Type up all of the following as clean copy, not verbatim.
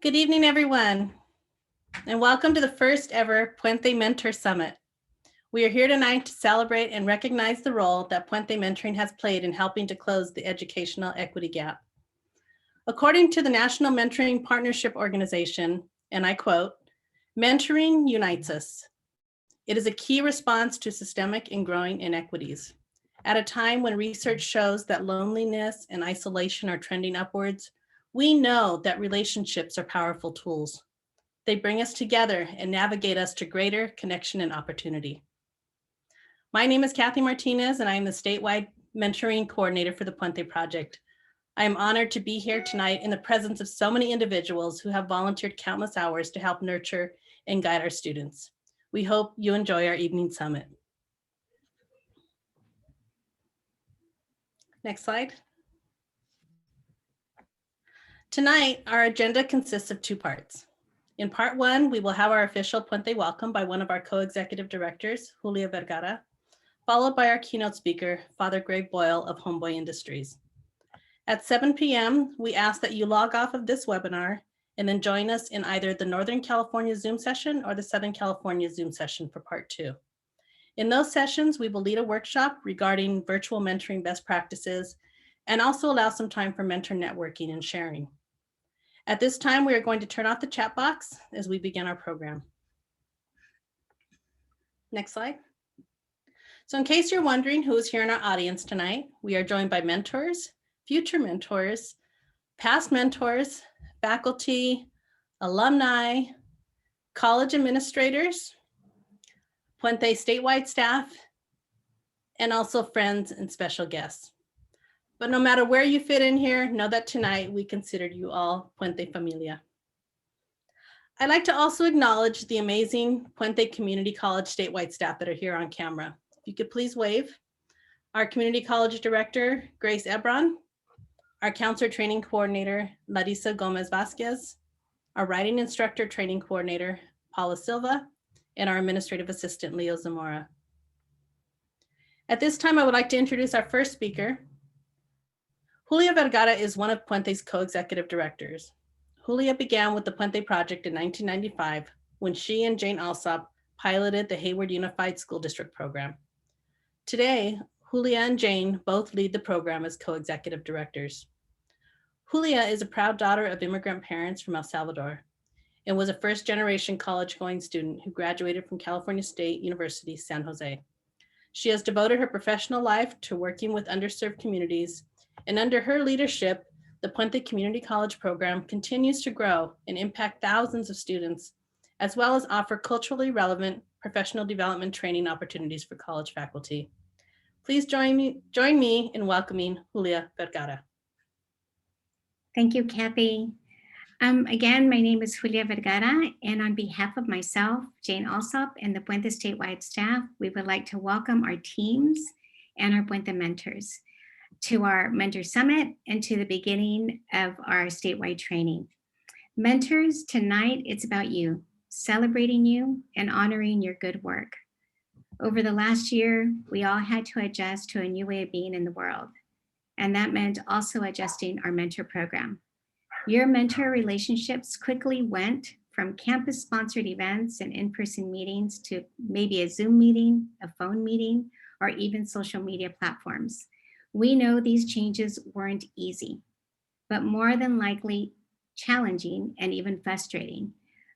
Good evening, everyone, and welcome to the first ever Puente Mentor Summit. We are here tonight to celebrate and recognize the role that Puente Mentoring has played in helping to close the educational equity gap. According to the National Mentoring Partnership Organization, and I quote, "Mentoring unites us. It is a key response to systemic and growing inequities. At a time when research shows that loneliness and isolation are trending upwards, we know that relationships are powerful tools. They bring us together and navigate us to greater connection and opportunity." My name is Kathy Martinez, and I am the statewide mentoring coordinator for the Puente Project. I am honored to be here tonight in the presence of so many individuals who have volunteered countless hours to help nurture and guide our students. We hope you enjoy our evening summit. Next slide. Tonight, our agenda consists of two parts. In part one, we will have our official Puente welcome by one of our co-executive directors, Julia Vergara, followed by our keynote speaker, Father Greg Boyle of Homeboy Industries. At 7 p.m., we ask that you log off of this webinar and then join us in either the Northern California Zoom session or the Southern California Zoom session for part two. In those sessions, we will lead a workshop regarding virtual mentoring best practices and also allow some time for mentor networking and sharing. At this time, we are going to turn off the chat box as we begin our program. Next slide. So in case you're wondering who is here in our audience tonight, we are joined by mentors, future mentors, past mentors, faculty, alumni, college administrators, Puente statewide staff, and also friends and special guests. But no matter where you fit in here, know that tonight we consider you all Puente Familia. I'd like to also acknowledge the amazing Puente Community College statewide staff that are here on camera. If you could please wave. Our Community College Director, Grace Ebron, our Counselor Training Coordinator, Larissa Gomez Vasquez, our Writing Instructor Training Coordinator, Paula Silva, and our Administrative Assistant, Leo Zamora. At this time, I would like to introduce our first speaker. Julia Vergara is one of Puente's co-executive directors. Julia began with the Puente Project in 1995 when she and Jane Alsop piloted the Hayward Unified School District program. Today, Julia and Jane both lead the program as co-executive directors. Julia is a proud daughter of immigrant parents from El Salvador and was a first-generation college-going student who graduated from California State University, San Jose. She has devoted her professional life to working with underserved communities, and under her leadership, the Puente Community College program continues to grow and impact thousands of students, as well as offer culturally relevant professional development training opportunities for college faculty. Please join me in welcoming Julia Vergara. Thank you, Kathy. Again, my name is Julia Vergara, and on behalf of myself, Jane Alsop, and the Puente statewide staff, we would like to welcome our teams and our Puente mentors to our Mentor Summit and to the beginning of our statewide training. Mentors, tonight it's about you, celebrating you and honoring your good work. Over the last year, we all had to adjust to a new way of being in the world, and that meant also adjusting our mentor program. Your mentor relationships quickly went from campus-sponsored events and in-person meetings to maybe a Zoom meeting, a phone meeting, or even social media platforms. We know these changes weren't easy, but more than likely challenging and even frustrating.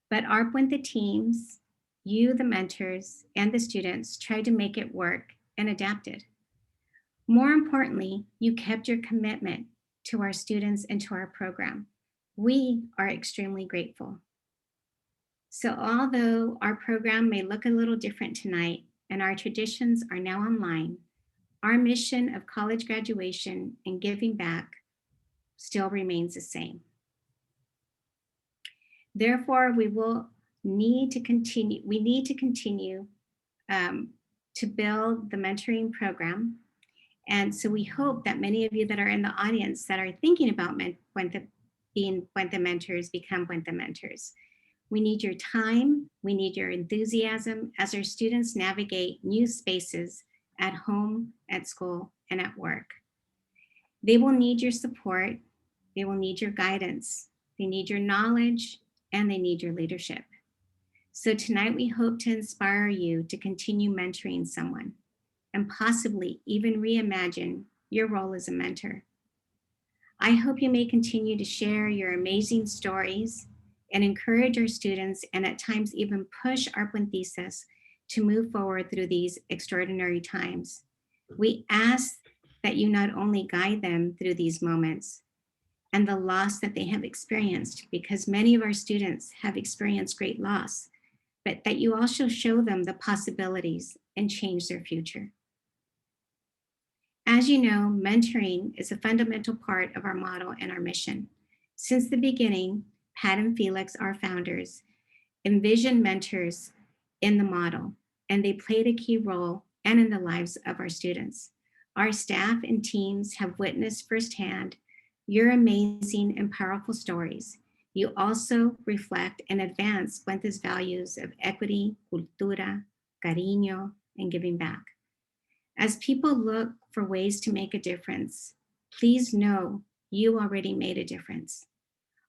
But our Puente teams, you, the mentors, and the students tried to make it work and adapted. More importantly, you kept your commitment to our students and to our program. We are extremely grateful. So although our program may look a little different tonight and our traditions are now online, our mission of college graduation and giving back still remains the same. Therefore, we need to continue to build the mentoring program. And so we hope that many of you that are in the audience that are thinking about being Puente mentors become Puente mentors. We need your time, we need your enthusiasm as our students navigate new spaces at home, at school, and at work. They will need your support, they will need your guidance, they need your knowledge, and they need your leadership. So tonight we hope to inspire you to continue mentoring someone and possibly even reimagine your role as a mentor. I hope you may continue to share your amazing stories and encourage our students, and at times even push our Puentistas to move forward through these extraordinary times. We ask that you not only guide them through these moments and the loss that they have experienced, because many of our students have experienced great loss, but that you also show them the possibilities and change their future. As you know, mentoring is a fundamental part of our model and our mission. Since the beginning, Pat and Felix, our founders, envisioned mentors in the model, and they played a key role and in the lives of our students. Our staff and teams have witnessed firsthand your amazing and powerful stories. You also reflect and advance Puente's values of equity, cultura, cariño, and giving back. As people look for ways to make a difference, please know you already made a difference.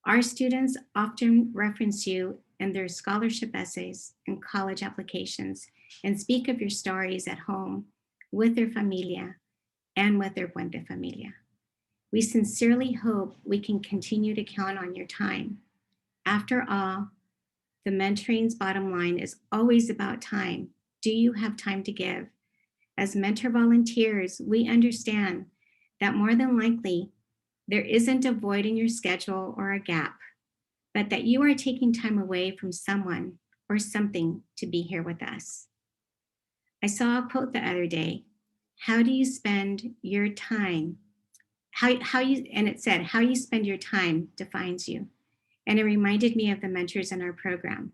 Our students often reference you in their scholarship essays and college applications and speak of your stories at home with their familia and with their Puente familia. We sincerely hope we can continue to count on your time. After all, the mentoring's bottom line is always about time. Do you have time to give? As mentor volunteers, we understand that more than likely, there isn't a void in your schedule or a gap, but that you are taking time away from someone or something to be here with us. I saw a quote the other day, how do you spend your time? And it said, how you spend your time defines you. And it reminded me of the mentors in our program.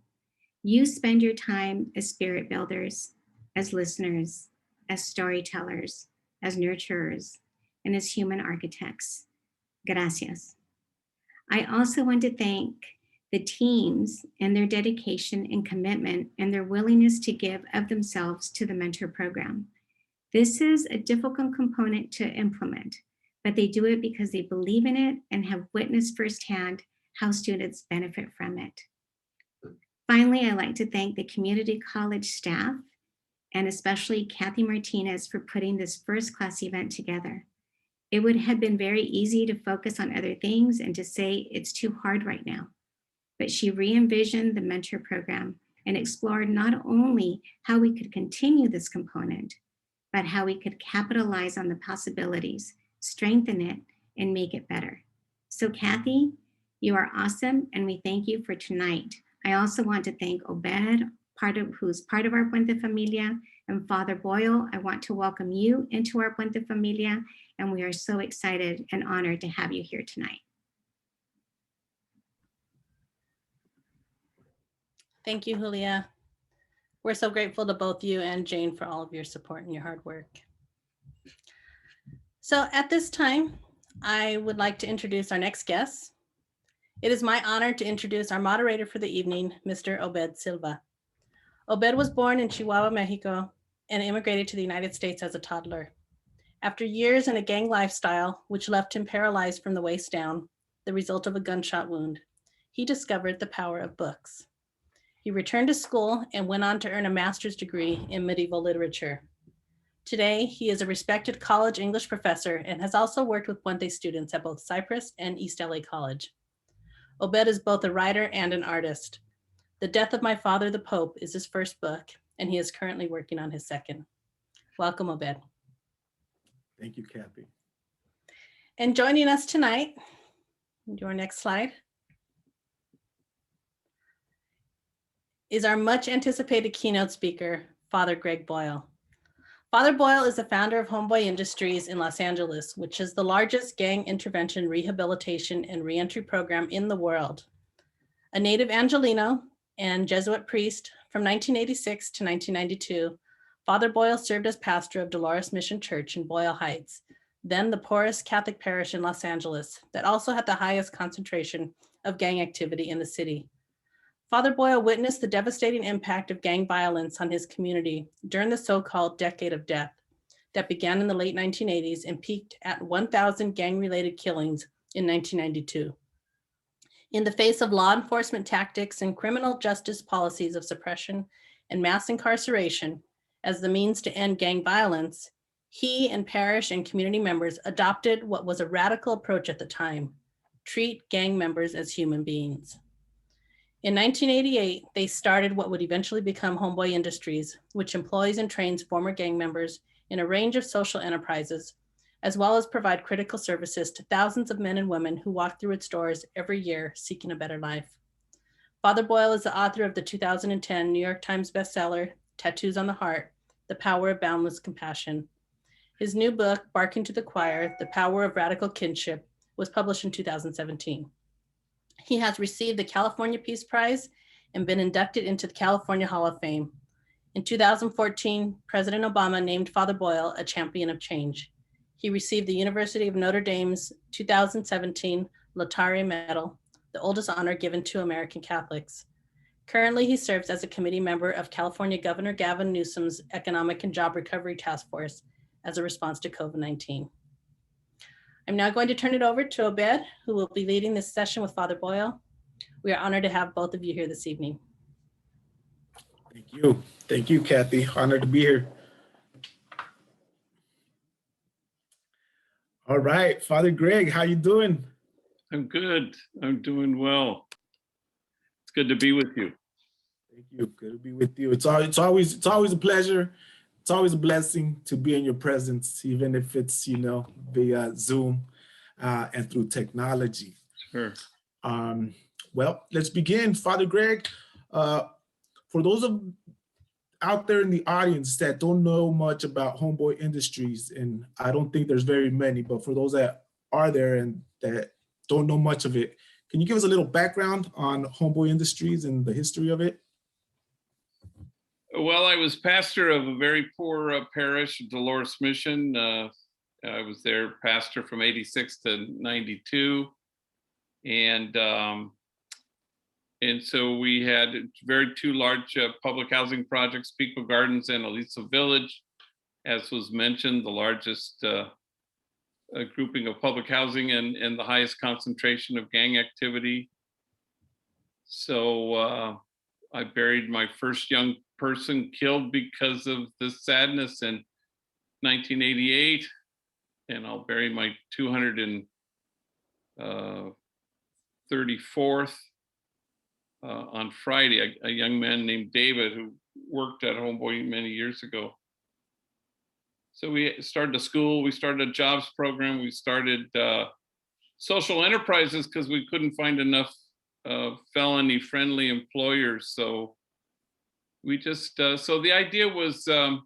You spend your time as spirit builders, as listeners, as storytellers, as nurturers, and as human architects. Gracias. I also want to thank the teams and their dedication and commitment and their willingness to give of themselves to the mentor program. This is a difficult component to implement, but they do it because they believe in it and have witnessed firsthand how students benefit from it. Finally, I'd like to thank the community college staff and especially Kathy Martinez for putting this first class event together. It would have been very easy to focus on other things and to say it's too hard right now. But she re-envisioned the mentor program and explored not only how we could continue this component, but how we could capitalize on the possibilities, strengthen it, and make it better. So Kathy, you are awesome, and we thank you for tonight. I also want to thank Obed, who's part of our Puente Familia, and Father Boyle. I want to welcome you into our Puente Familia, and we are so excited and honored to have you here tonight. Thank you, Julia. We're so grateful to both you and Jane for all of your support and your hard work. So at this time, I would like to introduce our next guest. It is my honor to introduce our moderator for the evening, Mr. Obed Silva. Obed was born in Chihuahua, Mexico, and immigrated to the United States as a toddler. After years in a gang lifestyle, which left him paralyzed from the waist down, the result of a gunshot wound, he discovered the power of books. He returned to school and went on to earn a master's degree in medieval literature. Today, he is a respected college English professor and has also worked with Puente students at both Cypress and East LA College. Obed is both a writer and an artist. The Death of My Father, the Pope is his first book, and he is currently working on his second. Welcome, Obed. Thank you, Kathy. And joining us tonight, your next slide, is our much anticipated keynote speaker, Father Greg Boyle. Father Boyle is the founder of Homeboy Industries in Los Angeles, which is the largest gang intervention, rehabilitation, and reentry program in the world. A native Angelino and Jesuit priest from 1986 to 1992, Father Boyle served as pastor of Dolores Mission Church in Boyle Heights, then the poorest Catholic parish in Los Angeles that also had the highest concentration of gang activity in the city. Father Boyle witnessed the devastating impact of gang violence on his community during the so-called Decade of Death that began in the late 1980s and peaked at 1,000 gang-related killings in 1992. In the face of law enforcement tactics and criminal justice policies of suppression and mass incarceration as the means to end gang violence, he and parish and community members adopted what was a radical approach at the time: treat gang members as human beings. In 1988, they started what would eventually become Homeboy Industries, which employs and trains former gang members in a range of social enterprises, as well as provide critical services to thousands of men and women who walk through its doors every year seeking a better life. Father Boyle is the author of the 2010 New York Times bestseller, Tattoos on the Heart: The Power of Boundless Compassion. His new book, Barking to the Choir: The Power of Radical Kinship, was published in 2017. He has received the California Peace Prize and been inducted into the California Hall of Fame. In 2014, President Obama named Father Boyle a champion of change. He received the University of Notre Dame's 2017 Laetare Medal, the oldest honor given to American Catholics. Currently, he serves as a committee member of California Governor Gavin Newsom's Economic and Job Recovery Task Force as a response to COVID-19. I'm now going to turn it over to Obed, who will be leading this session with Father Boyle. We are honored to have both of you here this evening. Thank you. Thank you, Kathy. Honored to be here. All right, Father Greg, how you doing? I'm good. I'm doing well. It's good to be with you. Thank you. Good to be with you. It's always a pleasure. It's always a blessing to be in your presence, even if it's, via Zoom and through technology. Sure. Well, let's begin. Father Greg, for those out there in the audience that don't know much about Homeboy Industries, and I don't think there's very many, but for those that are there and that don't know much of it, can you give us a little background on Homeboy Industries and the history of it? Well, I was pastor of a very poor parish, Dolores Mission. I was their pastor from 86 to 92. And so we had two large public housing projects, Pico Gardens and Aliso Village, as was mentioned, the largest grouping of public housing and the highest concentration of gang activity. So I buried my first young person killed because of the sadness in 1988, and I'll bury my 234th on Friday, a young man named David who worked at Homeboy many years ago. So we started a school, we started a jobs program, we started social enterprises because we couldn't find enough felony-friendly employers. So we just, so the idea was, to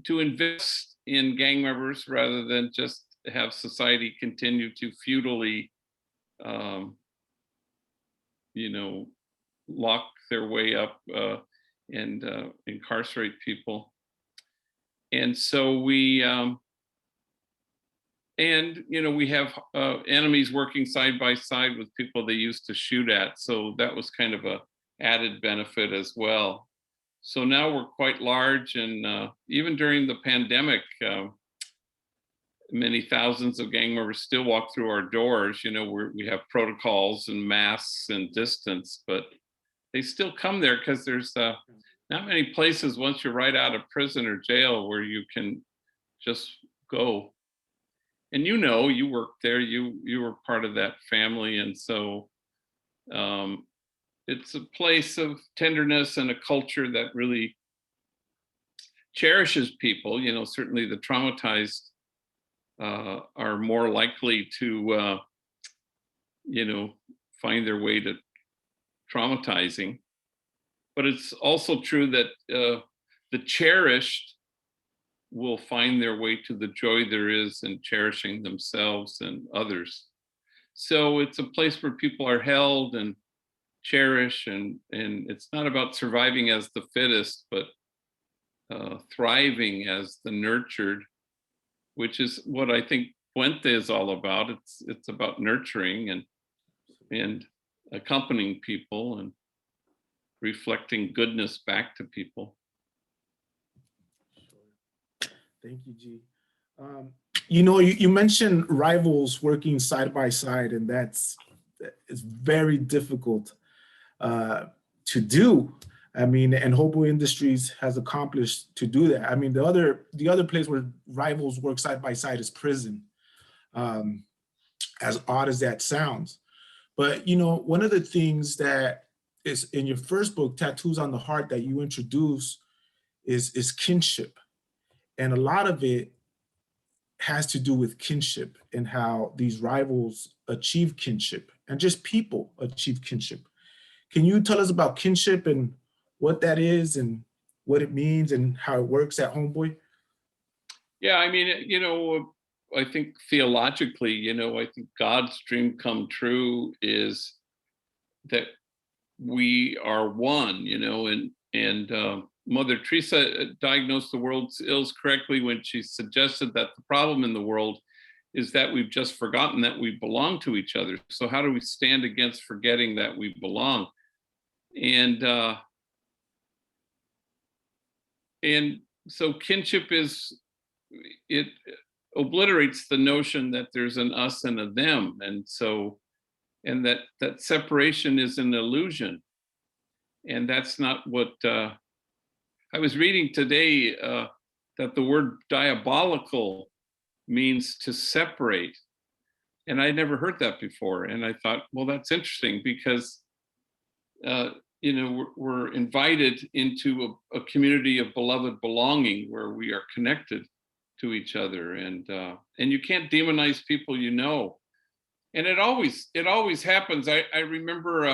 invest in gang members rather than just have society continue to feudally, lock their way up and incarcerate people. And so we have enemies working side by side with people they used to shoot at. So that was kind of a added benefit as well. So now we're quite large, and even during the pandemic, many thousands of gang members still walk through our doors. We have protocols and masks and distance, but they still come there because there's not many places once you're right out of prison or jail where you can just go. And you worked there, you were part of that family, and so it's a place of tenderness and a culture that really cherishes people. Certainly the traumatized are more likely to, find their way to traumatizing. But it's also true that the cherished will find their way to the joy there is in cherishing themselves and others. So it's a place where people are held and cherish, and it's not about surviving as the fittest, but thriving as the nurtured, which is what I think Puente is all about. It's about nurturing and accompanying people and reflecting goodness back to people. Sure. Thank you, G. You mentioned rivals working side by side, and it's very difficult to do. I mean, and Homeboy Industries has accomplished to do that. I mean, the other place where rivals work side by side is prison, as odd as that sounds. But one of the things that is in your first book, Tattoos on the Heart, that you introduce is kinship, and a lot of it has to do with kinship and how these rivals achieve kinship, and just people achieve kinship. Can you tell us about kinship and what that is and what it means and how it works at Homeboy? Yeah, I mean, I think theologically, I think God's dream come true is that we are one, and Mother Teresa diagnosed the world's ills correctly when she suggested that the problem in the world is that we've just forgotten that we belong to each other. So how do we stand against forgetting that we belong? And so kinship it obliterates the notion that there's an us and a them, and that separation is an illusion, and that's not what I was reading today, that the word diabolical means to separate, and I never heard that before, and I thought, well, that's interesting, because we're invited into a community of beloved belonging where we are connected to each other, and you can't demonize people, and it always happens. I remember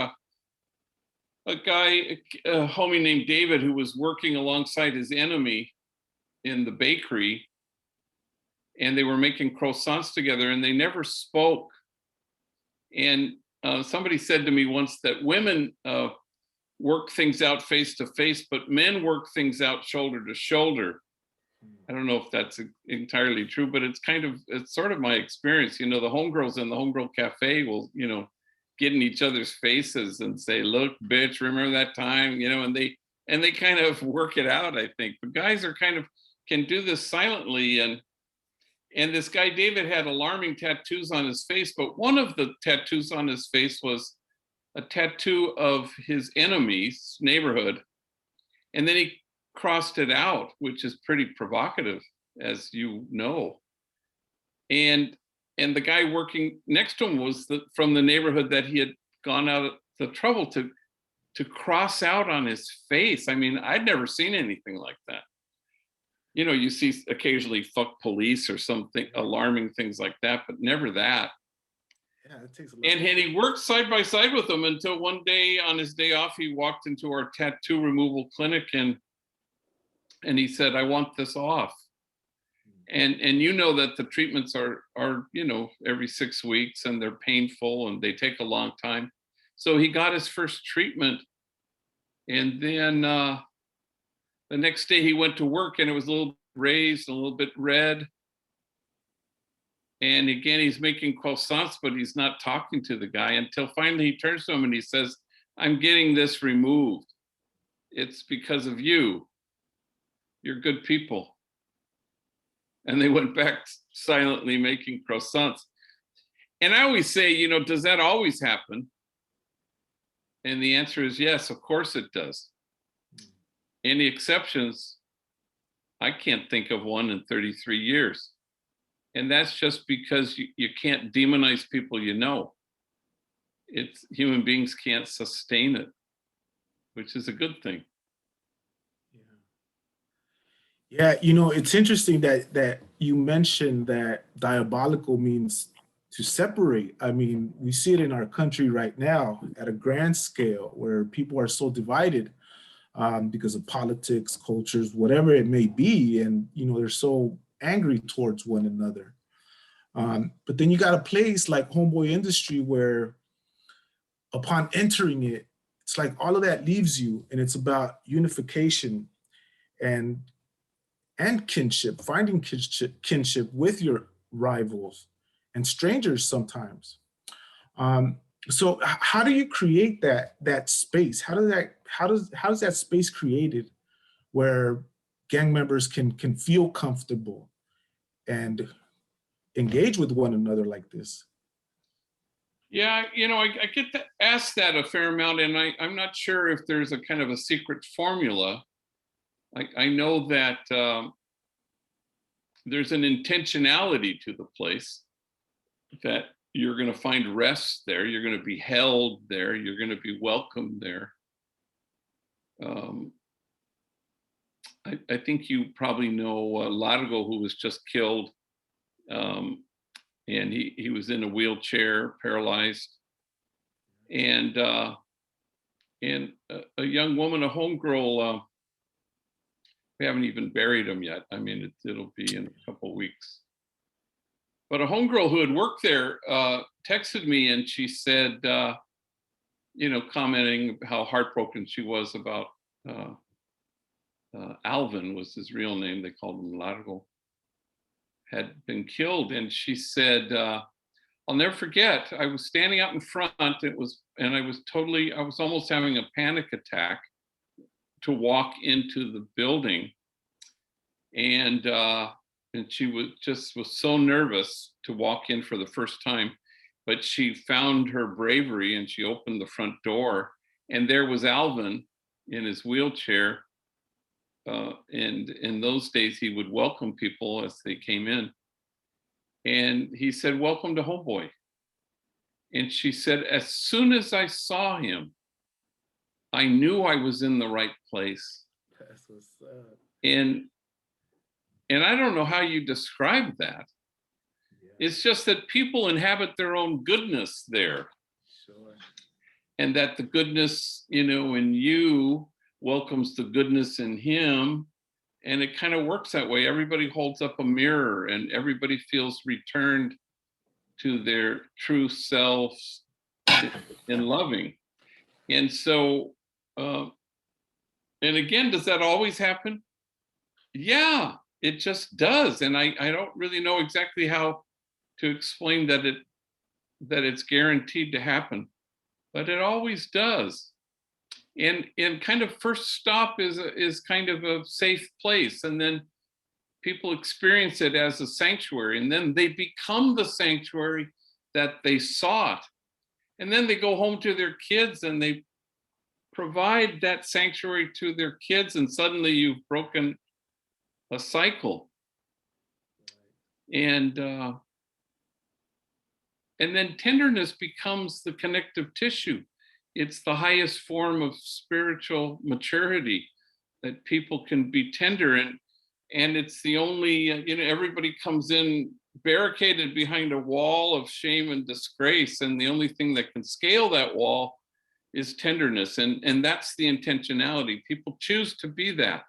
a guy, a homie named David, who was working alongside his enemy in the bakery, and they were making croissants together, and they never spoke. And somebody said to me once that women work things out face to face, but men work things out shoulder to shoulder. I don't know if that's entirely true, but it's sort of my experience. The homegirls in the homegirl cafe will, get in each other's faces and say, "Look, bitch, remember that time?" And they kind of work it out, I think. But guys can do this silently, and this guy David had alarming tattoos on his face, but one of the tattoos on his face was a tattoo of his enemy's neighborhood, and then he crossed it out, which is pretty provocative, as you know. And the guy working next to him was from the neighborhood that he had gone out of the trouble to cross out on his face. I mean, I'd never seen anything like that. You see occasionally "fuck police" or something, alarming things like that, but never that. Yeah, it takes a lot. And he worked side by side with him until one day, on his day off, he walked into our tattoo removal clinic and he said, "I want this off." And that the treatments are every 6 weeks, and they're painful and they take a long time. So he got his first treatment, and then the next day he went to work, and it was a little raised, a little bit red. And again, he's making croissants, but he's not talking to the guy until finally he turns to him and he says, "I'm getting this removed. It's because of you. You're good people." And they went back silently making croissants. And I always say, does that always happen? And the answer is yes, of course it does. Any exceptions? I can't think of one in 33 years. And that's just because you can't demonize people It's human beings can't sustain it, which is a good thing. Yeah, it's interesting that you mentioned that diabolical means to separate. I mean, we see it in our country right now at a grand scale, where people are so divided because of politics, cultures, whatever it may be, and they're so angry towards one another. But then you got a place like Homeboy Industry where, upon entering it, it's like all of that leaves you, and it's about unification and kinship, finding kinship with your rivals and strangers sometimes. So how do you create that space? How does that space created where gang members can feel comfortable and engage with one another like this? Yeah, I get asked that a fair amount, and I'm not sure if there's a kind of a secret formula. I know that there's an intentionality to the place, that you're going to find rest there, you're going to be held there, you're going to be welcomed there. I think you probably know Largo, who was just killed, and he was in a wheelchair, paralyzed, and a young woman, a homegirl. We haven't even buried him yet. I mean, it'll be in a couple of weeks. But a homegirl who had worked there texted me, and she said, commenting how heartbroken she was about Alvin was his real name. They called him Largo, had been killed. And she said, I'll never forget, I was standing out in front. I was almost having a panic attack to walk into the building. And she was so nervous to walk in for the first time, but she found her bravery and she opened the front door, and there was Alvin in his wheelchair. And in those days, he would welcome people as they came in. And he said, "Welcome to Homeboy." And she said, as soon as I saw him, I knew I was in the right place. That's so sad. And I don't know how you describe that. Yeah, It's just that people inhabit their own goodness there, sure. and that the goodness, in you welcomes the goodness in him. And it kind of works that way. Everybody holds up a mirror, and everybody feels returned to their true selves in loving. And so, and again, does that always happen? Yeah, it just does. And I don't really know exactly how to explain that it's guaranteed to happen, but it always does. And kind of first stop is kind of a safe place, and then people experience it as a sanctuary, and then they become the sanctuary that they sought. And then they go home to their kids and they provide that sanctuary to their kids, and suddenly you've broken a cycle. And then tenderness becomes the connective tissue. It's the highest form of spiritual maturity, that people can be tender, and it's the only, everybody comes in barricaded behind a wall of shame and disgrace, and the only thing that can scale that wall is tenderness, and that's the intentionality. People choose to be that.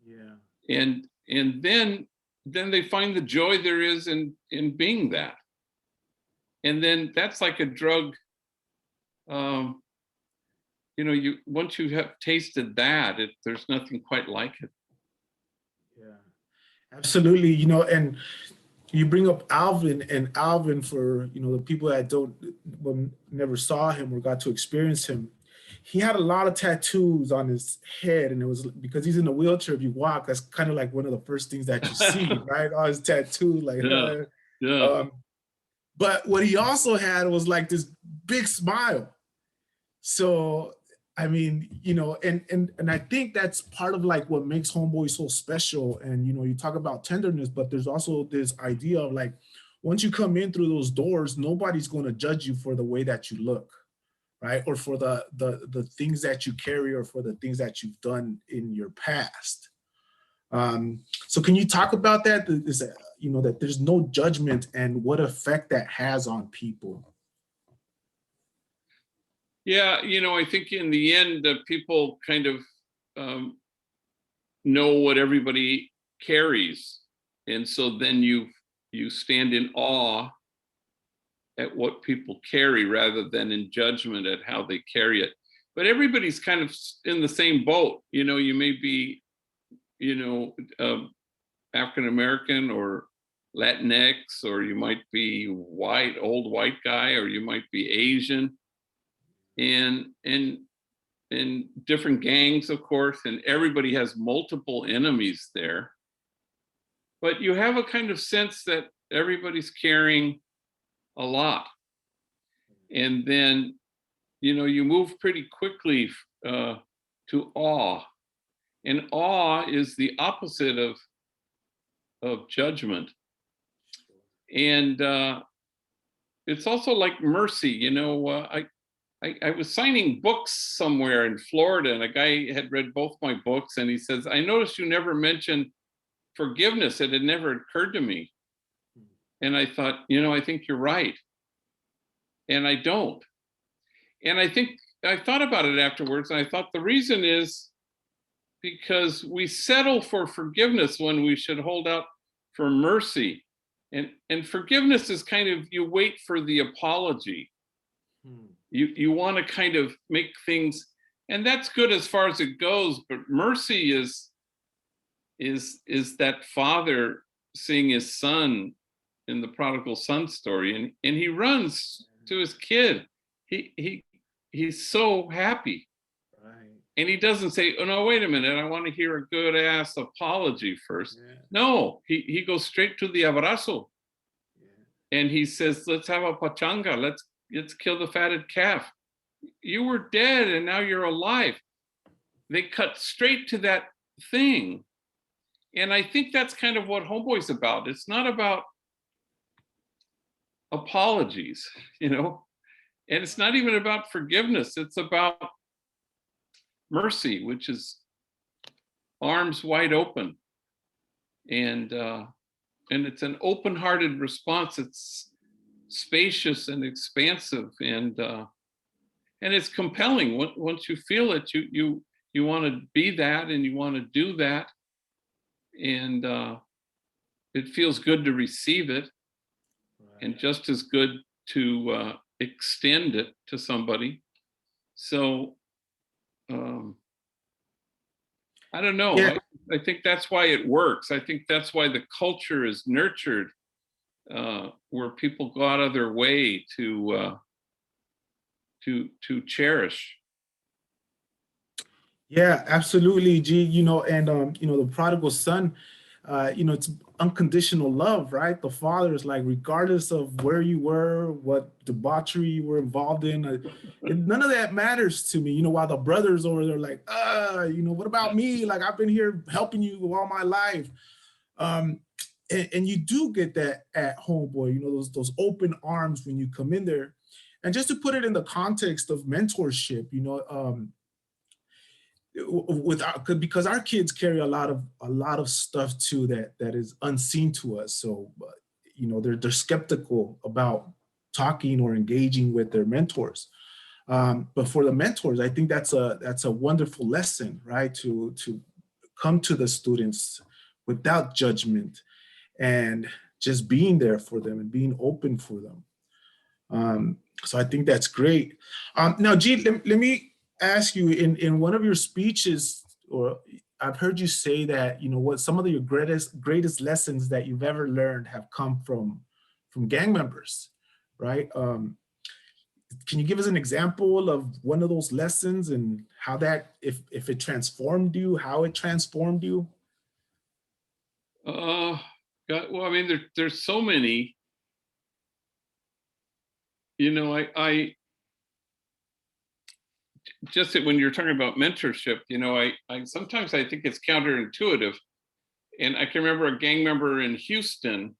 Yeah. And then they find the joy there is in being that. And then that's like a drug. Once you have tasted that, there's nothing quite like it. Yeah, absolutely. And you bring up Alvin, and Alvin, for the people that never saw him or got to experience him, he had a lot of tattoos on his head, and it was because he's in a wheelchair. If you walk, that's kind of like one of the first things that you see, right? All his tattoos, like. Yeah. But what he also had was like this big smile. So I mean, and I think that's part of like what makes Homeboy so special. And you talk about tenderness, but there's also this idea of like, once you come in through those doors, nobody's going to judge you for the way that you look, right? Or for the things that you carry, or for the things that you've done in your past. So can you talk about that? That there's no judgment, and what effect that has on people? Yeah, I think in the end, people kind of know what everybody carries, and so then you stand in awe at what people carry, rather than in judgment at how they carry it. But everybody's kind of in the same boat. You may be, African American or Latinx, or you might be old white guy, or you might be Asian. And different gangs, of course, and everybody has multiple enemies there. But you have a kind of sense that everybody's caring a lot. And then, you know, you move pretty quickly to awe. And awe is the opposite of judgment. And it's also like mercy. You know, I was signing books somewhere in Florida, and a guy had read both my books, and he says, I noticed you never mentioned forgiveness. It had never occurred to me. And I thought, you know, I think you're right. And I don't. And I think I thought about it afterwards, and I thought the reason is because we settle for forgiveness when we should hold out for mercy. And forgiveness is kind of, you wait for the apology. You want to kind of make things, and that's good as far as it goes, but mercy is that father seeing his son in the prodigal son story, and he runs to his kid. He's so happy. Right. And he doesn't say, oh no, wait a minute, I want to hear a good ass apology first. Yeah. No, he goes straight to the abrazo. Yeah. And he says, let's have a pachanga, let's kill the fatted calf. You were dead and now you're alive. They cut straight to that thing. And I think that's kind of what Homeboy's about. It's not about apologies, you know, and it's not even about forgiveness. It's about mercy, which is arms wide open. And it's an open-hearted response. It's spacious and expansive, and it's compelling. Once you feel it, you want to be that, and you want to do that, and it feels good to receive it, and just as good to extend it to somebody. So I don't know. Yeah. I think that's why it works. I think that's why the culture is nurtured, where people go out of their way to cherish. Yeah, absolutely, G. You know, and you know, the prodigal son, you know, it's unconditional love, right? The father is like, regardless of where you were, what debauchery you were involved in, none of that matters to me. You know, while the brothers over there like, you know, what about me? Like, I've been here helping you all my life. And you do get that at Homeboy, you know, those open arms when you come in there. And just to put it in the context of mentorship, you know, because our kids carry a lot of stuff too that is unseen to us. So, you know, they're skeptical about talking or engaging with their mentors. But for the mentors, I think that's a wonderful lesson, right? To come to the students without judgment and just being there for them and being open for them. So I think that's great. Now, G, let me ask you, in one of your speeches, or I've heard you say that, you know, what some of your greatest lessons that you've ever learned have come from gang members, right? Can you give us an example of one of those lessons and how that, if it transformed you, how it transformed you? God, well, I mean, there's so many. You know, I just when you're talking about mentorship, you know, I sometimes I think it's counterintuitive. And I can remember a gang member in Houston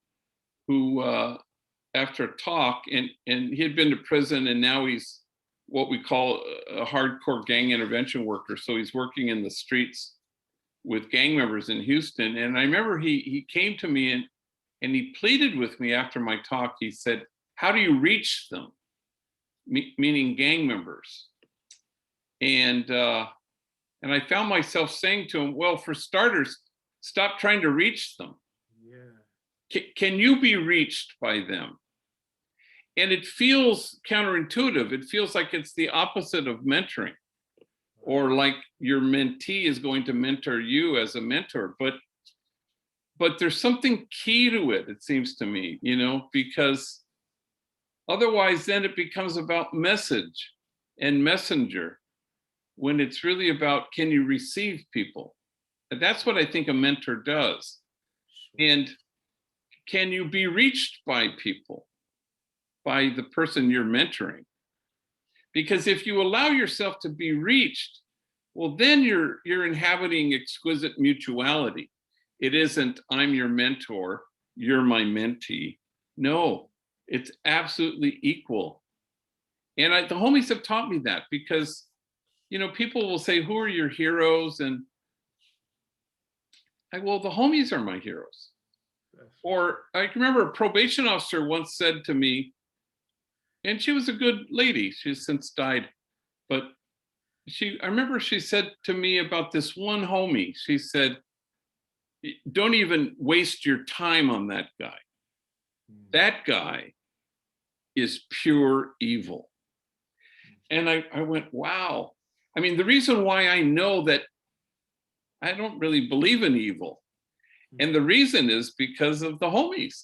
who, after a talk, and he had been to prison, and now he's what we call a hardcore gang intervention worker. So he's working in the streets with gang members in Houston. And I remember he came to me and he pleaded with me after my talk. He said, how do you reach them? Meaning gang members. And I found myself saying to him, well, for starters, stop trying to reach them. Yeah. Can you be reached by them? And it feels counterintuitive. It feels like it's the opposite of mentoring, or like your mentee is going to mentor you as a mentor. But there's something key to it, it seems to me, you know, because otherwise then it becomes about message and messenger, when it's really about, can you receive people? And that's what I think a mentor does. And can you be reached by people, by the person you're mentoring? Because if you allow yourself to be reached, well, then you're inhabiting exquisite mutuality. It isn't, I'm your mentor, you're my mentee. No, it's absolutely equal. And the homies have taught me that, because, you know, people will say, who are your heroes? And well, the homies are my heroes. Or I can remember a probation officer once said to me, and she was a good lady, she's since died, but I remember she said to me about this one homie, she said, don't even waste your time on that guy. That guy is pure evil. And I went, wow. I mean, the reason why I know that I don't really believe in evil, and the reason is because of the homies.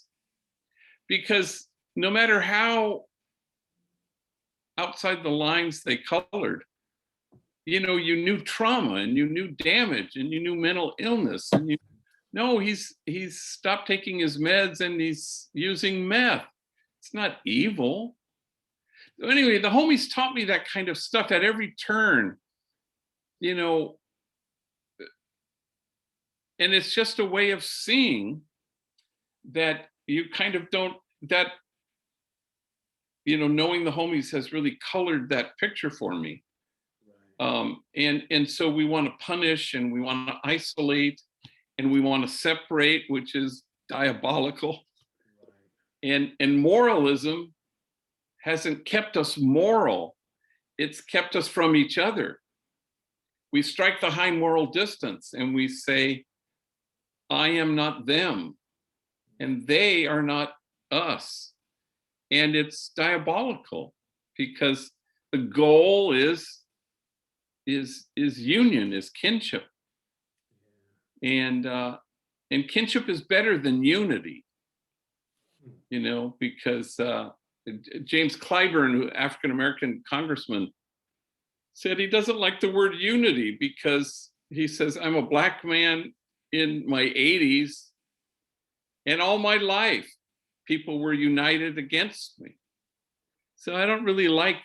Because no matter how outside the lines they colored, you know, you knew trauma and you knew damage and you knew mental illness, and he's stopped taking his meds and he's using meth. It's not evil. So anyway, the homies taught me that kind of stuff at every turn, you know, and it's just a way of seeing that you kind of don't, that, you know, knowing the homies has really colored that picture for me. And so we want to punish and we want to isolate and we want to separate, which is diabolical. And moralism hasn't kept us moral. It's kept us from each other. We strike the high moral distance and we say, I am not them and they are not us. And it's diabolical because the goal is union, is kinship. And kinship is better than unity, you know, because James Clyburn, African-American congressman, said he doesn't like the word unity because he says, I'm a Black man in my 80s and all my life people were united against me. So I don't really like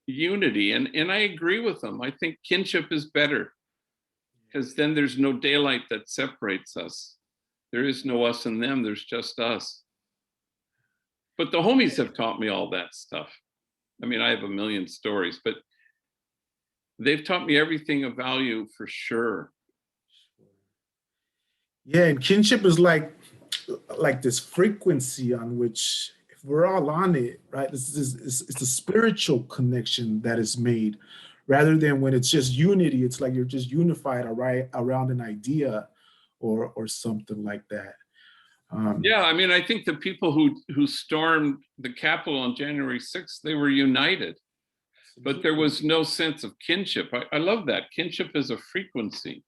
unity, and I agree with them. I think kinship is better because then there's no daylight that separates us. There is no us and them, there's just us. But the homies have taught me all that stuff. I mean, I have a million stories, but they've taught me everything of value for sure. Yeah, and kinship is like this frequency on which, if we're all on it, right? It's a spiritual connection that is made, rather than when it's just unity. It's like you're just unified around an idea or something like that. Yeah, I mean, I think the people who stormed the Capitol on January 6th, they were united, but there was no sense of kinship. I love that. Kinship is a frequency.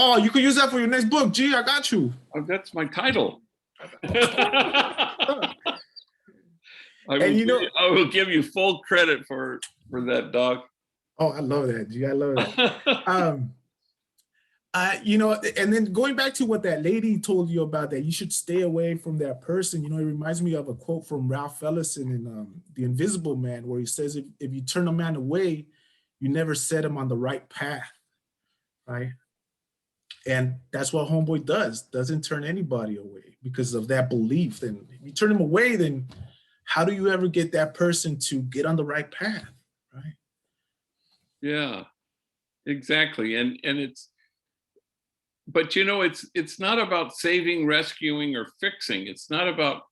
Oh, you can use that for your next book. Gee, I got you. Oh, that's my title. I will give you full credit for that, dog. Oh, I love that, G. I love that. You know, and then going back to what that lady told you about, that you should stay away from that person, you know, it reminds me of a quote from Ralph Ellison in The Invisible Man, where he says, if you turn a man away, you never set him on the right path, right? And that's what Homeboy doesn't turn anybody away because of that belief. And if you turn him away, then how do you ever get that person to get on the right path, right? Yeah, exactly. And it's, but you know, it's not about saving, rescuing, or fixing. It's not about,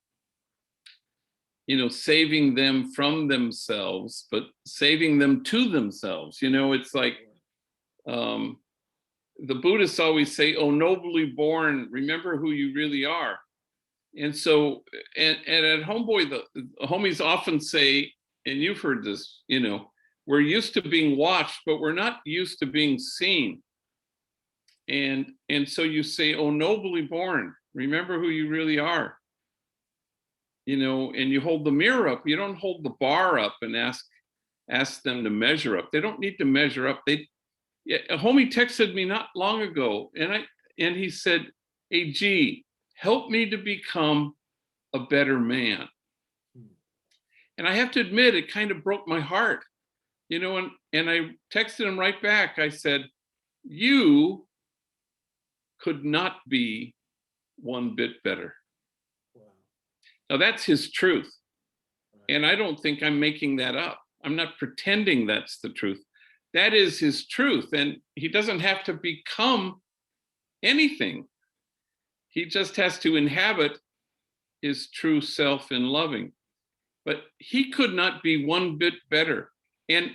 you know, saving them from themselves, but saving them to themselves. You know, it's like the Buddhists always say, "Oh, nobly born, remember who you really are." And so, and at Homeboy, the homies often say, and you've heard this, you know, we're used to being watched, but we're not used to being seen. And so you say, "Oh, nobly born, remember who you really are." You know, and you hold the mirror up. You don't hold the bar up and ask them to measure up. They don't need to measure up. A homie texted me not long ago, and he said, "Hey, G, help me to become a better man. And I have to admit, it kind of broke my heart, you know, and I texted him right back. I said, you could not be one bit better. Wow. Now that's his truth. And I don't think I'm making that up. I'm not pretending that's the truth. That is his truth. And he doesn't have to become anything. He just has to inhabit his true self in loving. But he could not be one bit better. And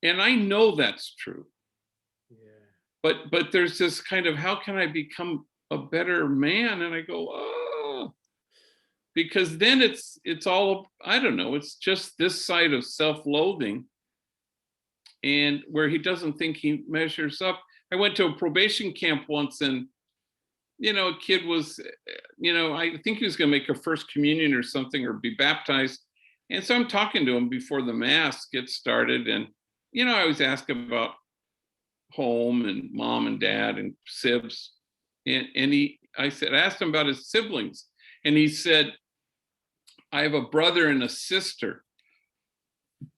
I know that's true. Yeah. But there's this kind of, how can I become a better man? And I go, oh, because then it's all, I don't know, it's just this side of self-loathing, and where he doesn't think he measures up. I went to a probation camp once, and you know, a kid was, you know, I think he was going to make a first communion or something, or be baptized. And so I'm talking to him before the mass gets started, and you know, I always ask about home and mom and dad and sibs, and I asked him about his siblings, and he said, I have a brother and a sister,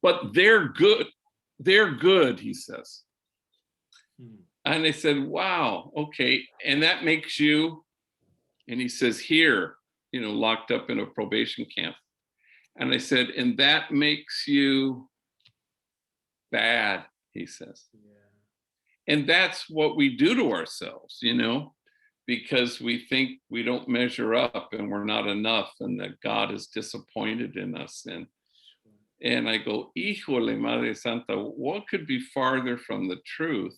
but they're good. They're good, he says. And I said, wow, okay. And that makes you, and he says, here, you know, locked up in a probation camp. And I said, and that makes you bad, he says. Yeah. And that's what we do to ourselves, you know, because we think we don't measure up and we're not enough, and that God is disappointed in us. And I go, híjole, Madre Santa, what could be farther from the truth?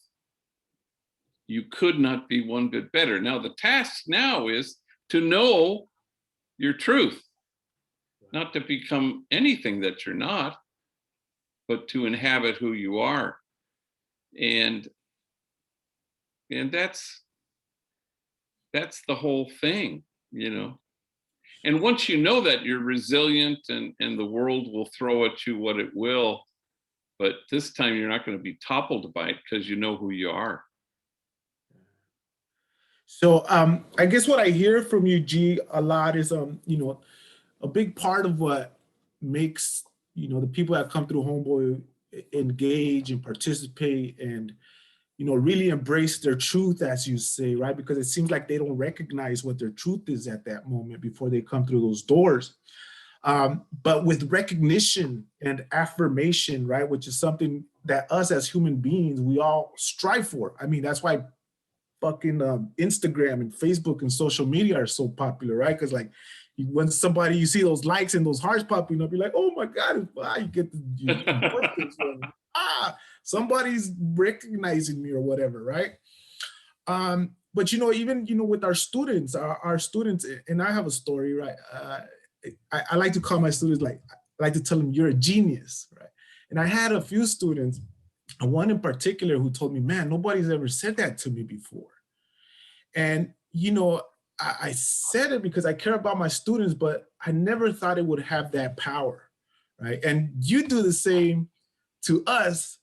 You could not be one bit better. Now, the task now is to know your truth, not to become anything that you're not, but to inhabit who you are. And that's the whole thing, you know. And once you know that, you're resilient, and the world will throw at you what it will. But this time you're not going to be toppled by it, because you know who you are. So I guess what I hear from you, G, a lot is you know, a big part of what makes, you know, the people that come through Homeboy engage and participate and, you know, really embrace their truth, as you say, right? Because it seems like they don't recognize what their truth is at that moment before they come through those doors. But with recognition and affirmation, right, which is something that us as human beings, we all strive for. I mean, that's why fucking Instagram and Facebook and social media are so popular, right? Because like when somebody, you see those likes and those hearts popping up, you're like, oh my God, you get the somebody's recognizing me or whatever, right? But you know, even, you know, with our students, and I have a story, right? I like to call my students, like, I like to tell them, you're a genius, right? And I had a few students, one in particular, who told me, man, nobody's ever said that to me before. And, you know, I said it because I care about my students, but I never thought it would have that power, right? And you do the same to us,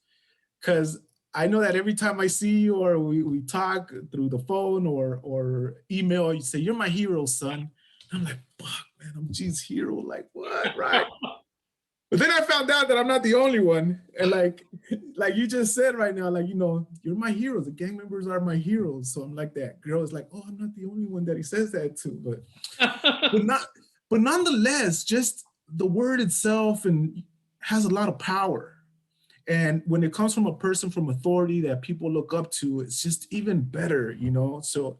because I know that every time I see you or we talk through the phone or email, you say, you're my hero, son. And I'm like, fuck, man, I'm G's hero. Like, what, right? But then I found out that I'm not the only one. And like you just said right now, like, you know, you're my heroes. The gang members are my heroes. So I'm like, that girl is like, oh, I'm not the only one that he says that to. But nonetheless, just the word itself and has a lot of power. And when it comes from a person from authority that people look up to, it's just even better, you know? So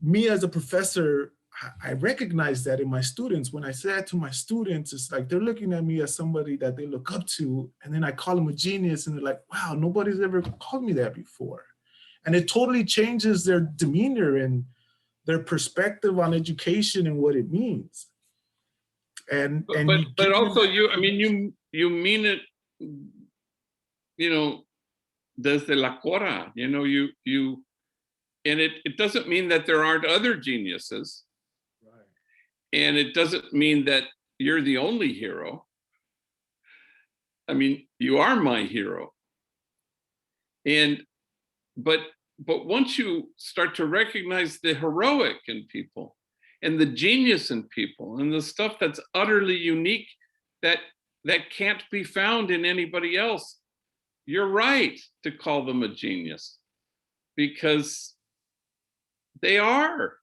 me as a professor, I recognize that in my students. When I say that to my students, it's like they're looking at me as somebody that they look up to, and then I call them a genius, and they're like, wow, nobody's ever called me that before. And it totally changes their demeanor and their perspective on education and what it means. But also you mean it, you know, desde la cora, you know, you, and it doesn't mean that there aren't other geniuses. And it doesn't mean that you're the only hero. I mean, you are my hero. But once you start to recognize the heroic in people, and the genius in people and the stuff that's utterly unique that can't be found in anybody else. You're right to call them a genius because they are.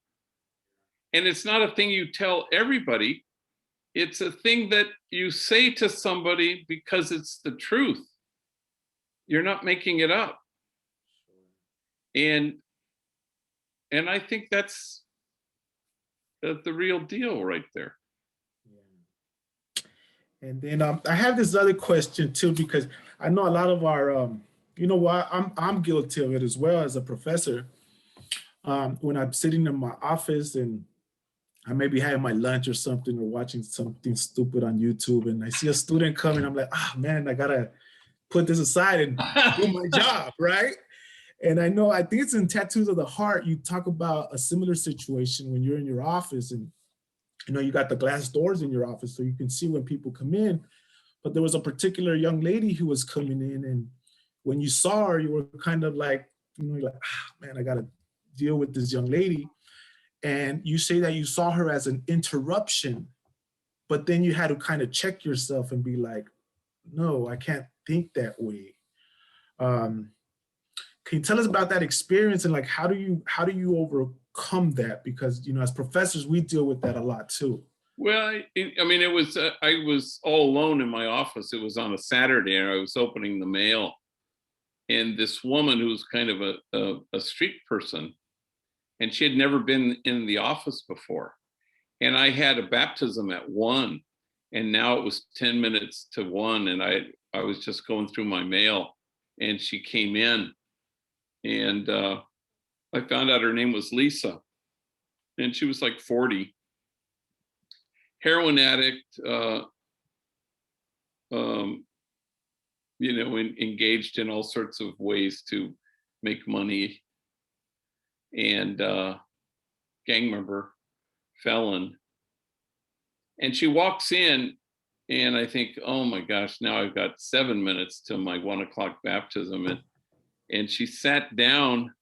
And it's not a thing you tell everybody. It's a thing that you say to somebody because it's the truth. You're not making it up. And I think that's the real deal right there. And then I have this other question too, because I know a lot of our, you know what, I'm guilty of it as well as a professor. When I'm sitting in my office and I may be having my lunch or something or watching something stupid on YouTube and I see a student coming, I'm like, oh man, I gotta put this aside and do my job, right? And I think it's in Tattoos of the Heart, you talk about a similar situation when you're in your office and you got the glass doors in your office so you can see when people come in. But there was a particular young lady who was coming in, and when you saw her, you were kind of like, you're like, man, I got to deal with this young lady. And you say that you saw her as an interruption, but then you had to kind of check yourself and be like, no, I can't think that way. Can you tell us about that experience and like how do you overcome that? Because as professors, we deal with that a lot too. Well, it was I was all alone in my office. It was on a Saturday, and I was opening the mail, and this woman who's kind of a street person, and she had never been in the office before, and I had a baptism at 1, and now it was 10 minutes to 1, and I was just going through my mail, and she came in. And I found out her name was Lisa, and she was like 40, heroin addict, engaged in all sorts of ways to make money, and gang member, felon. And she walks in, and I think, oh my gosh, now I've got 7 minutes to my 1 o'clock baptism. And she sat down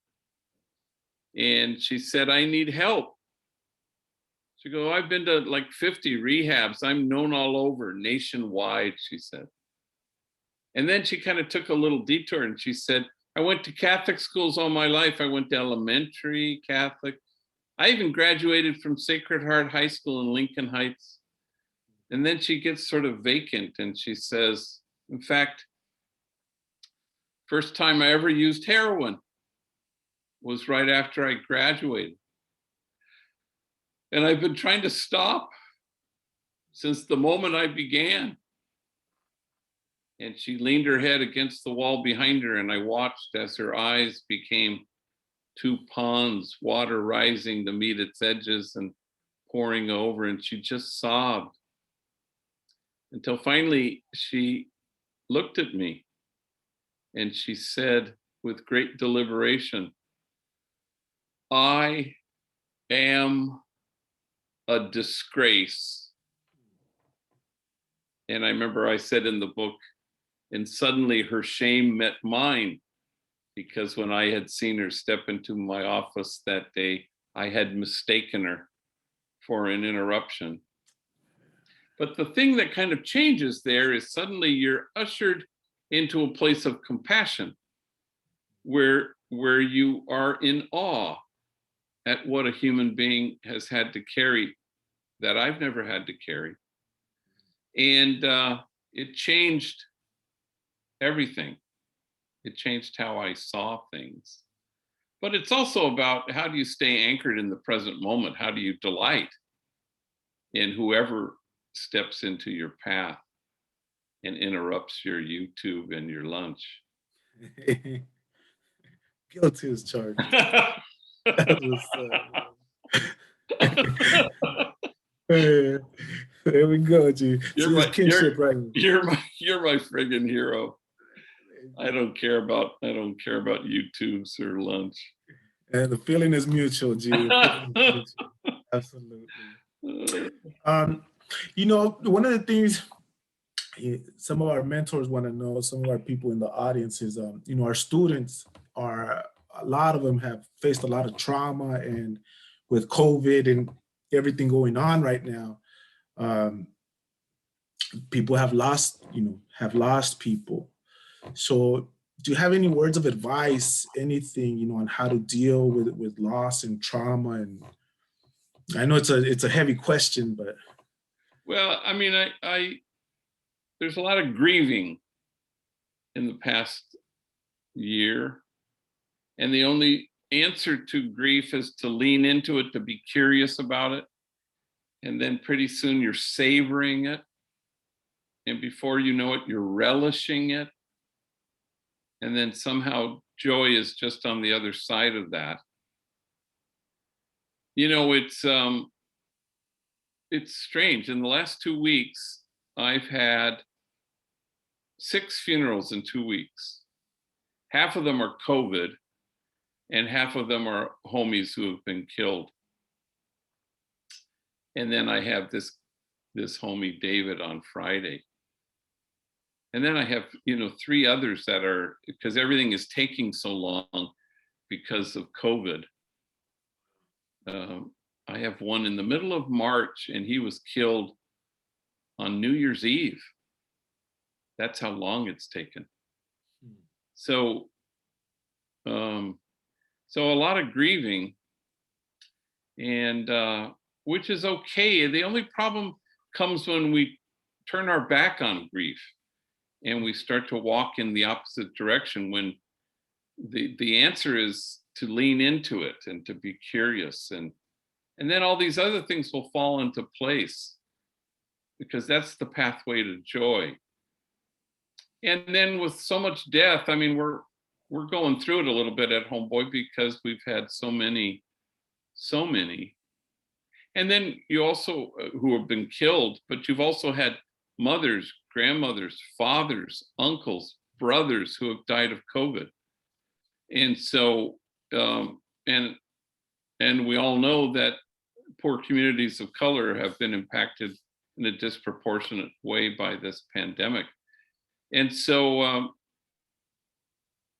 and she said, I need help. She goes, I've been to like 50 rehabs. I'm known all over nationwide, she said. And then she kind of took a little detour and she said, I went to Catholic schools all my life. I went to elementary Catholic. I even graduated from Sacred Heart High School in Lincoln Heights. And then she gets sort of vacant and she says, in fact, first time I ever used heroin was right after I graduated. And I've been trying to stop since the moment I began. And she leaned her head against the wall behind her, and I watched as her eyes became 2 ponds, water rising to meet its edges and pouring over, and she just sobbed. Until finally she looked at me. And she said with great deliberation, I am a disgrace. And I remember I said in the book, and suddenly her shame met mine, because when I had seen her step into my office that day, I had mistaken her for an interruption. But the thing that kind of changes there is suddenly you're ushered into a place of compassion where you are in awe at what a human being has had to carry that I've never had to carry. And it changed everything. It changed how I saw things. But it's also about how do you stay anchored in the present moment? How do you delight in whoever steps into your path and interrupts your YouTube and your lunch? Guilty as charged. There we go, G. You're Kinship, right? You're my friggin' hero. I don't care about YouTubes or lunch. And the feeling is mutual, G. Absolutely. One of the things some of our mentors want to know, some of our people in the audience is, our students a lot of them have faced a lot of trauma, and with COVID, and everything going on right now. People have lost people. So do you have any words of advice, anything, on how to deal with loss and trauma? And I know it's a heavy question, but. Well, I mean, there's a lot of grieving in the past year. And the only answer to grief is to lean into it, to be curious about it. And then pretty soon you're savoring it. And before you know it, you're relishing it. And then somehow joy is just on the other side of that. It's strange. In the last 2 weeks, I've had 6 funerals in 2 weeks. Half of them are COVID, and half of them are homies who have been killed. And then I have this homie David on Friday. And then I have, 3 others that are, because everything is taking so long because of COVID. I have one in the middle of March, and he was killed on New Year's Eve. That's how long it's taken. So a lot of grieving, and which is okay. The only problem comes when we turn our back on grief and we start to walk in the opposite direction, when the answer is to lean into it and to be curious, and then all these other things will fall into place, because that's the pathway to joy. And then with so much death, I mean, we're going through it a little bit at Homeboy because we've had so many. And then you also, who have been killed, but you've also had mothers, grandmothers, fathers, uncles, brothers who have died of COVID. And so, and we all know that poor communities of color have been impacted in a disproportionate way by this pandemic. And so,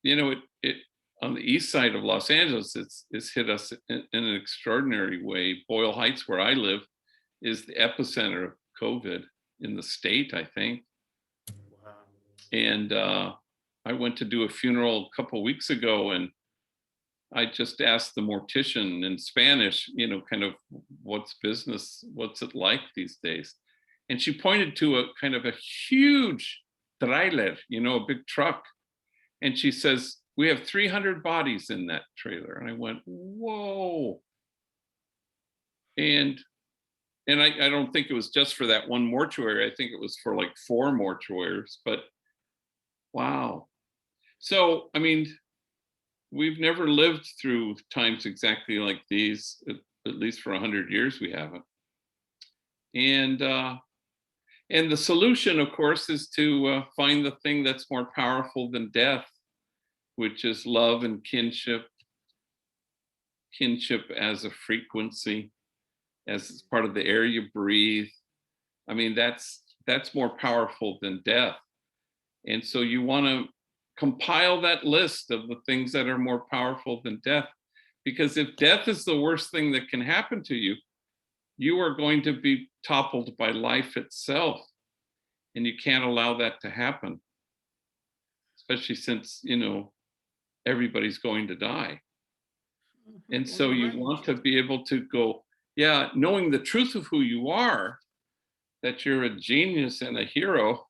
it on the east side of Los Angeles, it's hit us in an extraordinary way. Boyle Heights, where I live, is the epicenter of COVID in the state, I think. Wow. And I went to do a funeral a couple of weeks ago, and I just asked the mortician in Spanish, kind of what's it like these days? And she pointed to a kind of a huge trailer, a big truck. And she says, we have 300 bodies in that trailer. And I went, whoa. And I don't think it was just for that one mortuary. I think it was for like 4 mortuaries, but wow. So, I mean, we've never lived through times exactly like these, at least for 100 years we haven't. And the solution, of course, is to find the thing that's more powerful than death, which is love and kinship as a frequency, as part of the air you breathe. I mean, that's more powerful than death. And so you want to compile that list of the things that are more powerful than death, because if death is the worst thing that can happen to you, you are going to be toppled by life itself, and you can't allow that to happen, especially since everybody's going to die. And so you want to be able to go, yeah, knowing the truth of who you are, that you're a genius and a hero,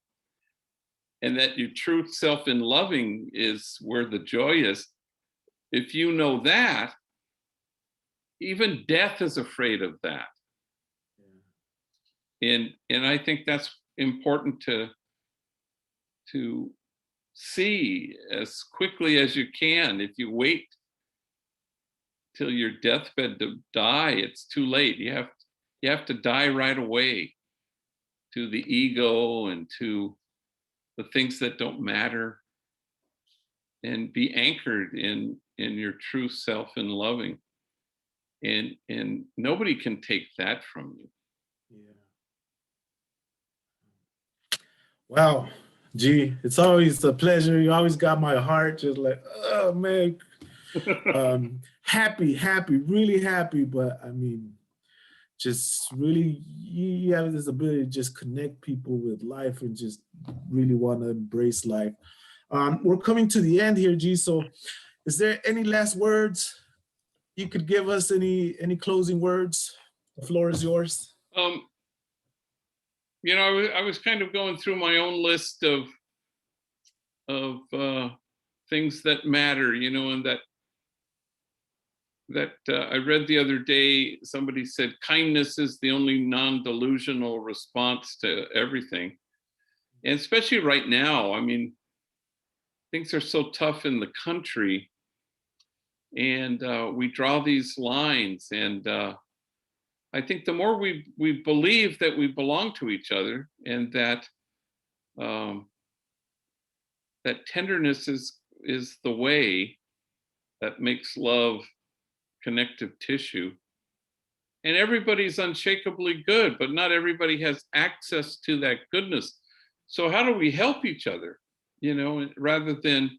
and that your true self in loving is where the joy is. If you know that, even death is afraid of that. Yeah. And I think that's important to see as quickly as you can. If you wait till your deathbed to die, it's too late. You have to die right away to the ego and to the things that don't matter, and be anchored in your true self and loving. And nobody can take that from you. Yeah. Wow. Gee, it's always a pleasure. You always got my heart just like, oh man. Happy, really happy. But I mean, just really, you have this ability to just connect people with life and just really want to embrace life. We're coming to the end here, G. So is there any last words you could give us? Any closing words? The floor is yours. You know, I was kind of going through my own list of things that matter, you know, and that I read the other day, somebody said kindness is the only non-delusional response to everything. And especially right now, I mean, things are so tough in the country, and we draw these lines, and I think the more we believe that we belong to each other, and that that tenderness is the way that makes love connective tissue. And everybody's unshakably good, but not everybody has access to that goodness. So how do we help each other, you know, rather than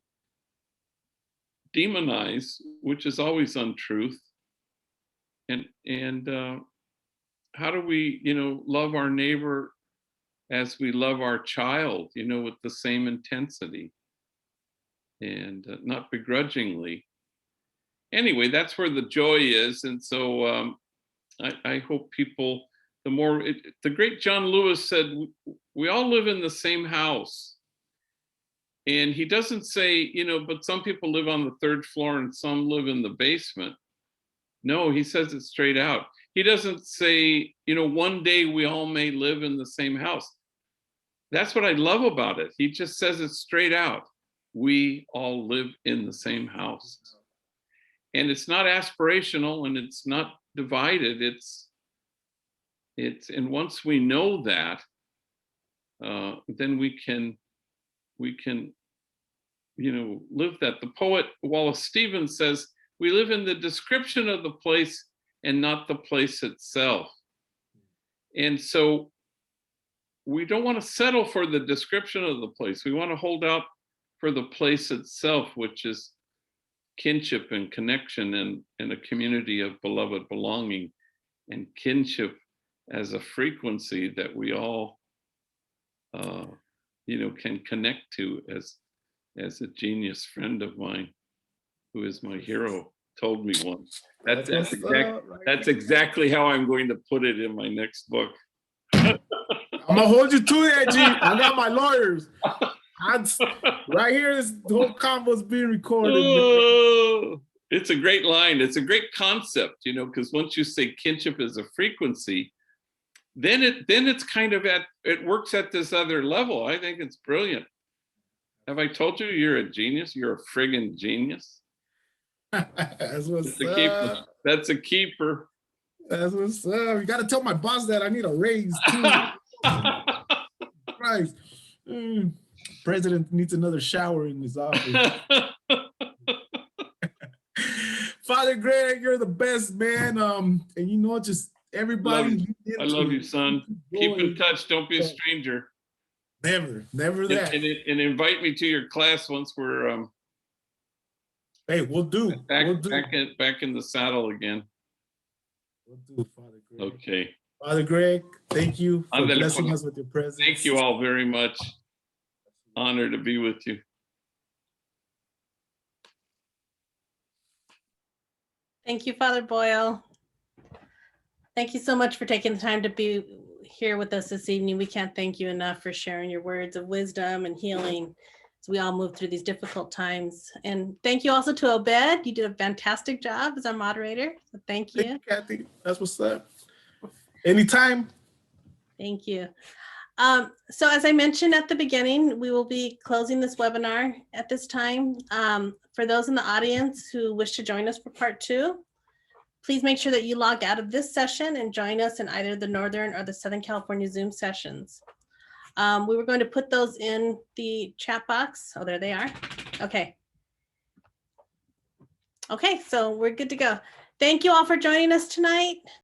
demonize, which is always untruth? And how do we, you know, love our neighbor as we love our child, you know, with the same intensity and not begrudgingly? Anyway, that's where the joy is. And so I hope people, the great John Lewis said, we all live in the same house. And he doesn't say, you know, but some people live on the third floor and some live in the basement. No, he says it straight out. He doesn't say, you know, one day we all may live in the same house. That's what I love about it. He just says it straight out. We all live in the same house. And it's not aspirational and it's not divided. It's and once we know that, then we can, you know, live that. The poet Wallace Stevens says, we live in the description of the place and not the place itself. And so we don't want to settle for the description of the place. We want to hold out for the place itself, which is kinship and connection and a community of beloved belonging, and kinship as a frequency that we all you know, can connect to, as a genius friend of mine who is my hero told me once. That's exactly how I'm going to put it in my next book. I'm gonna hold you to that, G. I got my lawyers. Right here, the whole combo is being recorded. Oh, it's a great line. It's a great concept, you know, because once you say kinship is a frequency, then it's kind of it works at this other level. I think it's brilliant. Have I told you you're a genius? You're a friggin' genius. That's what's That's a keeper. That's a keeper. That's what's up. You got to tell my boss that I need a raise too. Christ. President needs another shower in his office. Father Greg, you're the best, man. And you know, just everybody. I love you, son. Keep in touch. Don't be a stranger. Never that. And invite me to your class once we're hey, we'll do. Back in the saddle again. We'll do, Father Greg. Okay. Father Greg, thank you for blessing us with your presence. Thank you all very much. Honor to be with you. Thank you, Father Boyle. Thank you so much for taking the time to be here with us this evening. We can't thank you enough for sharing your words of wisdom and healing as we all move through these difficult times. And thank you also to Obed. You did a fantastic job as our moderator. So thank you. Thank you, Kathy. That's what's up. Anytime. Thank you. So as I mentioned at the beginning, we will be closing this webinar at this time. For those in the audience who wish to join us for part 2, please make sure that you log out of this session and join us in either the Northern or the Southern California Zoom sessions. We were going to put those in the chat box. Oh, there they are. Okay. Okay, so we're good to go. Thank you all for joining us tonight.